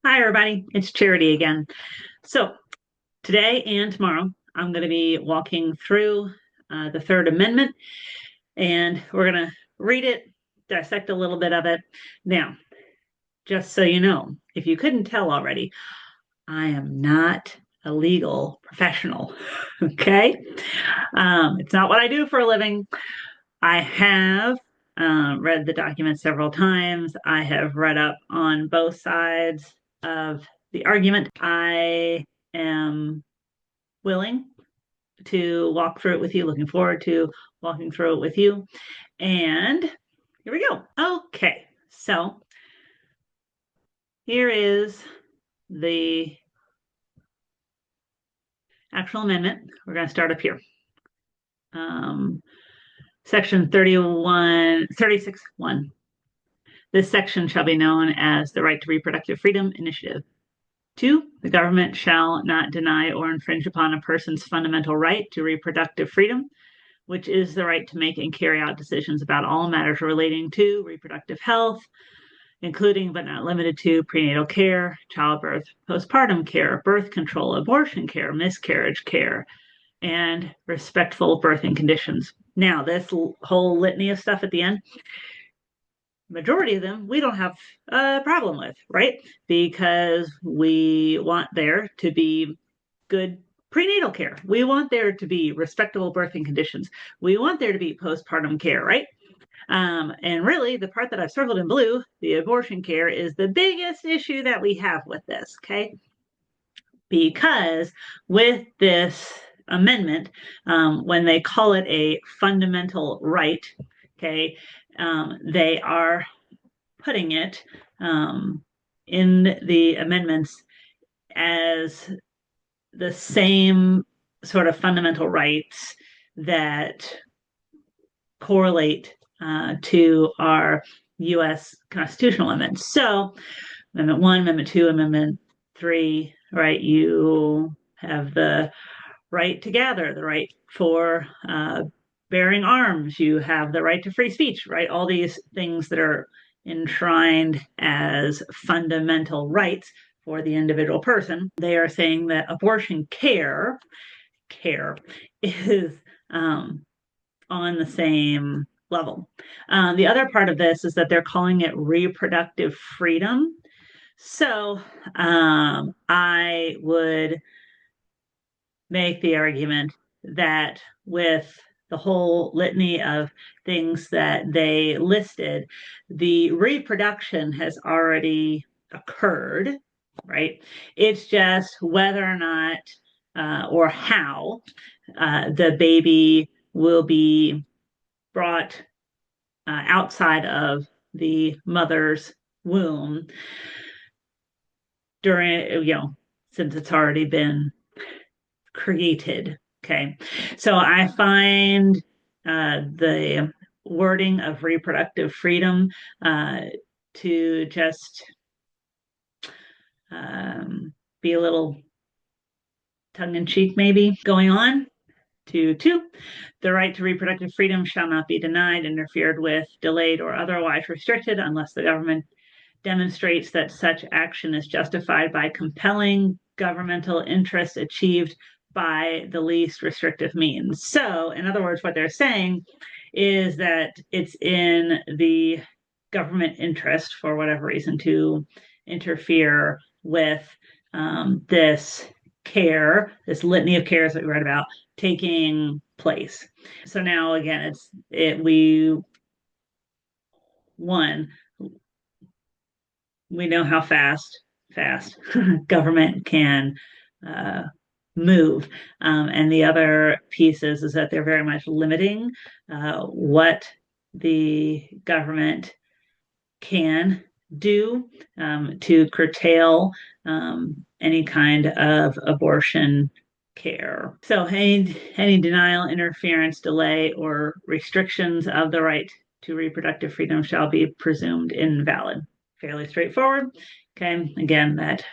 Hi, everybody. It's Charity again. So, today and tomorrow, I'm going to be walking through the Third Amendment, and we're going to read it, dissect a little bit of it. Now, just so you know, if you couldn't tell already, I am not a legal professional. Okay? It's not what I do for a living. I have read the document several times. I have read up on both sides of the argument. I am willing to walk through it with you, looking forward to walking through it with you. And here we go. Okay, so here is the actual amendment. We're going to start up here. Section 36.1. This section shall be known as the Right to Reproductive Freedom Initiative. 2. The government shall not deny or infringe upon a person's fundamental right to reproductive freedom, which is the right to make and carry out decisions about all matters relating to reproductive health, including but not limited to prenatal care, childbirth, postpartum care, birth control, abortion care, miscarriage care, and respectful birthing conditions. Now, this whole litany of stuff at the end, majority of them we don't have a problem with, right? Because we want there to be good prenatal care. We want there to be respectable birthing conditions. We want there to be postpartum care, right? And really, the part that I've circled in blue, the abortion care, is the biggest issue that we have with this, okay? Because with this amendment, when they call it a fundamental right, okay, they are putting it in the amendments as the same sort of fundamental rights that correlate to our U.S. constitutional amendments. So, Amendment 1, Amendment 2, Amendment 3, right? You have the right to gather, the right for bearing arms, you have the right to free speech, right? All these things that are enshrined as fundamental rights for the individual person. They are saying that abortion care is on the same level. The other part of this is that they're calling it reproductive freedom. So I would make the argument that with the whole litany of things that they listed, the reproduction has already occurred, right? It's just whether or not or how the baby will be brought outside of the mother's womb during, since it's already been created. Okay. So I find the wording of reproductive freedom to just be a little tongue-in-cheek, maybe. Going on to 2, the right to reproductive freedom shall not be denied, interfered with, delayed, or otherwise restricted unless the government demonstrates that such action is justified by compelling governmental interest achieved by the least restrictive means. So, in other words, what they're saying is that it's in the government interest, for whatever reason, to interfere with this care, this litany of cares that we read about, taking place. So now, again, we know how fast government can move. And the other piece is that they're very much limiting what the government can do to curtail any kind of abortion care. So any denial, interference, delay, or restrictions of the right to reproductive freedom shall be presumed invalid. Fairly straightforward. Okay, again, that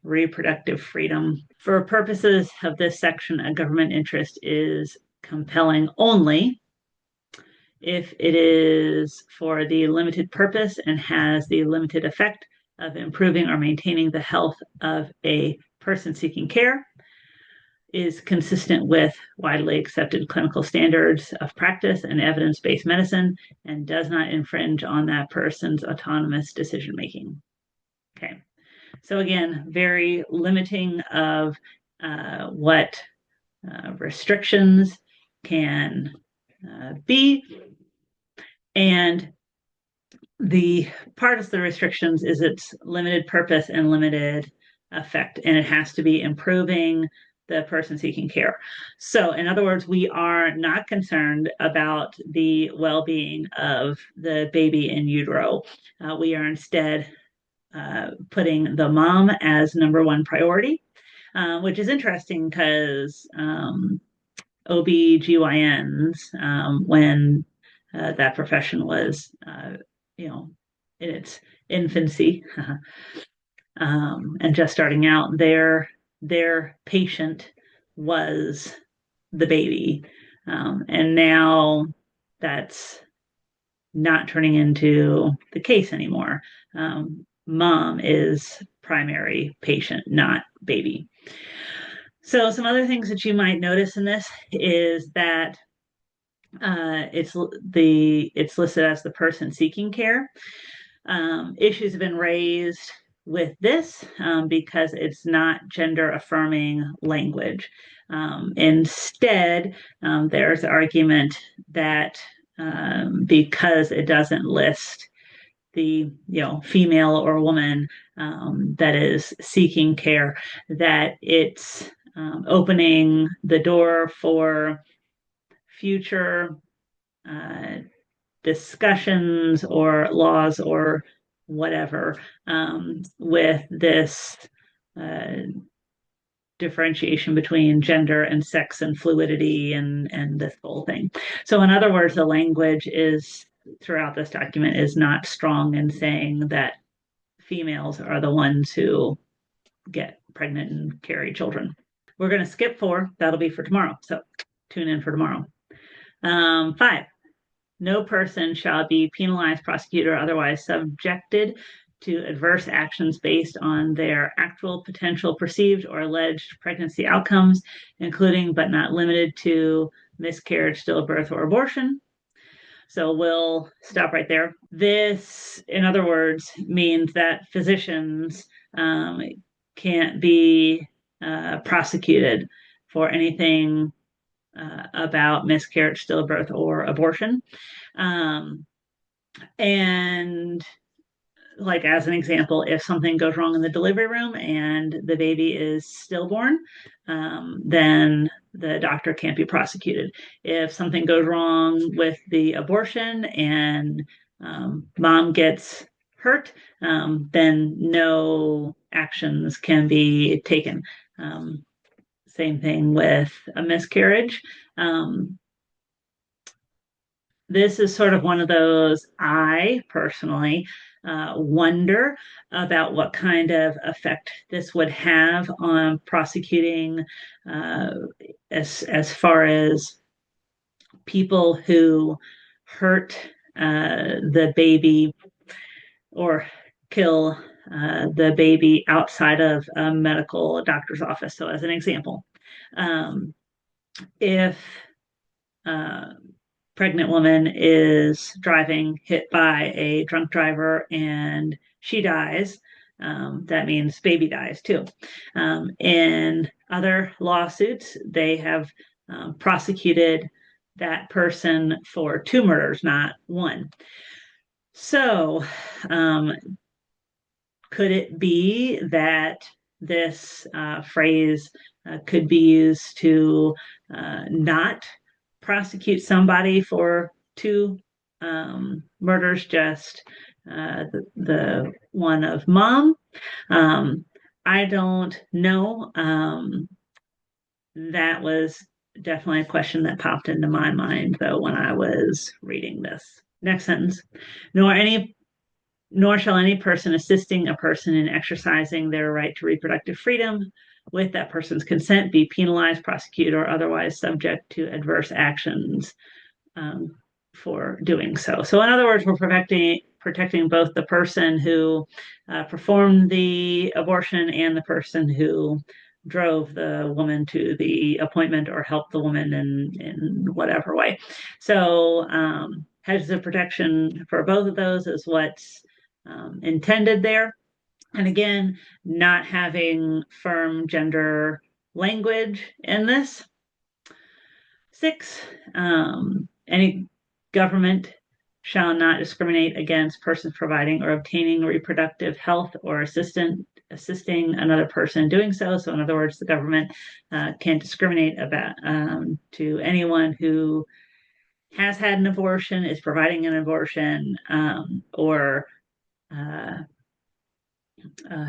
reproductive freedom. For purposes of this section, a government interest is compelling only if it is for the limited purpose and has the limited effect of improving or maintaining the health of a person seeking care, is consistent with widely accepted clinical standards of practice and evidence-based medicine, and does not infringe on that person's autonomous decision making. Okay, so again, very limiting of what restrictions can be. And the part of the restrictions is its limited purpose and limited effect, and it has to be improving the person seeking care. So in other words, we are not concerned about the well-being of the baby in utero. We are instead putting the mom as number one priority, which is interesting because OBGYNs, when that profession was, in its infancy and just starting out, their patient was the baby. And now that's not turning into the case anymore. Mom is primary patient, not baby. So some other things that you might notice in this is that it's listed as the person seeking care. Issues have been raised with this because it's not gender affirming language. Instead, there's argument that because it doesn't list the female or woman that is seeking care, that it's opening the door for future discussions or laws or whatever with this differentiation between gender and sex and fluidity and this whole thing. So in other words, the language is throughout this document is not strong in saying that females are the ones who get pregnant and carry children. We're going to skip 4. That'll be for tomorrow. So tune in for tomorrow. 5, no person shall be penalized, prosecuted, or otherwise subjected to adverse actions based on their actual, potential, perceived, or alleged pregnancy outcomes, including but not limited to miscarriage, stillbirth, or abortion. So we'll stop right there. This, in other words, means that physicians can't be prosecuted for anything about miscarriage, stillbirth, or abortion. And like as an example, if something goes wrong in the delivery room and the baby is stillborn, then the doctor can't be prosecuted. If something goes wrong with the abortion and mom gets hurt, then no actions can be taken. Same thing with a miscarriage. This is sort of one of those, I personally wonder about what kind of effect this would have on prosecuting as far as people who hurt the baby or kill the baby outside of a medical doctor's office. So as an example, if pregnant woman is driving, hit by a drunk driver, and she dies, that means baby dies too. In other lawsuits, they have prosecuted that person for 2 murders, not 1. So could it be that this phrase could be used to not prosecute somebody for 2 murders, just the one of mom? I don't know. That was definitely a question that popped into my mind, though, when I was reading this. Next sentence. Nor shall any person assisting a person in exercising their right to reproductive freedom with that person's consent be penalized, prosecuted, or otherwise subject to adverse actions for doing so. So in other words, we're protecting both the person who performed the abortion and the person who drove the woman to the appointment or helped the woman in whatever way. So hedges of protection for both of those is what's intended there. And again, not having firm gender language in this. 6, any government shall not discriminate against persons providing or obtaining reproductive health or assisting another person doing so. So in other words, the government can't discriminate about to anyone who has had an abortion, is providing an abortion, or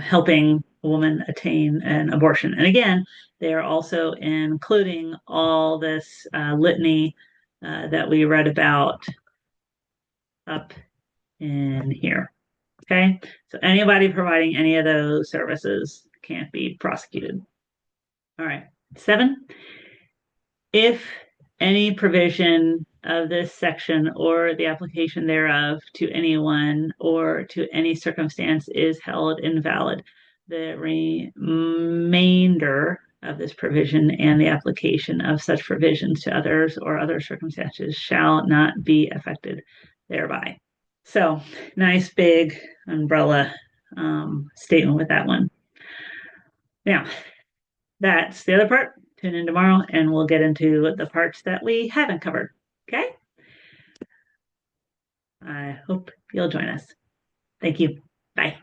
helping a woman attain an abortion. And again, they are also including all this litany that we read about up in here. Okay, so anybody providing any of those services can't be prosecuted. All right, 7, if any provision of this section or the application thereof to anyone or to any circumstance is held invalid, the remainder of this provision and the application of such provisions to others or other circumstances shall not be affected thereby. So nice big umbrella statement with that one. Now, that's the other part. Tune in tomorrow and we'll get into the parts that we haven't covered. Okay? I hope you'll join us. Thank you. Bye.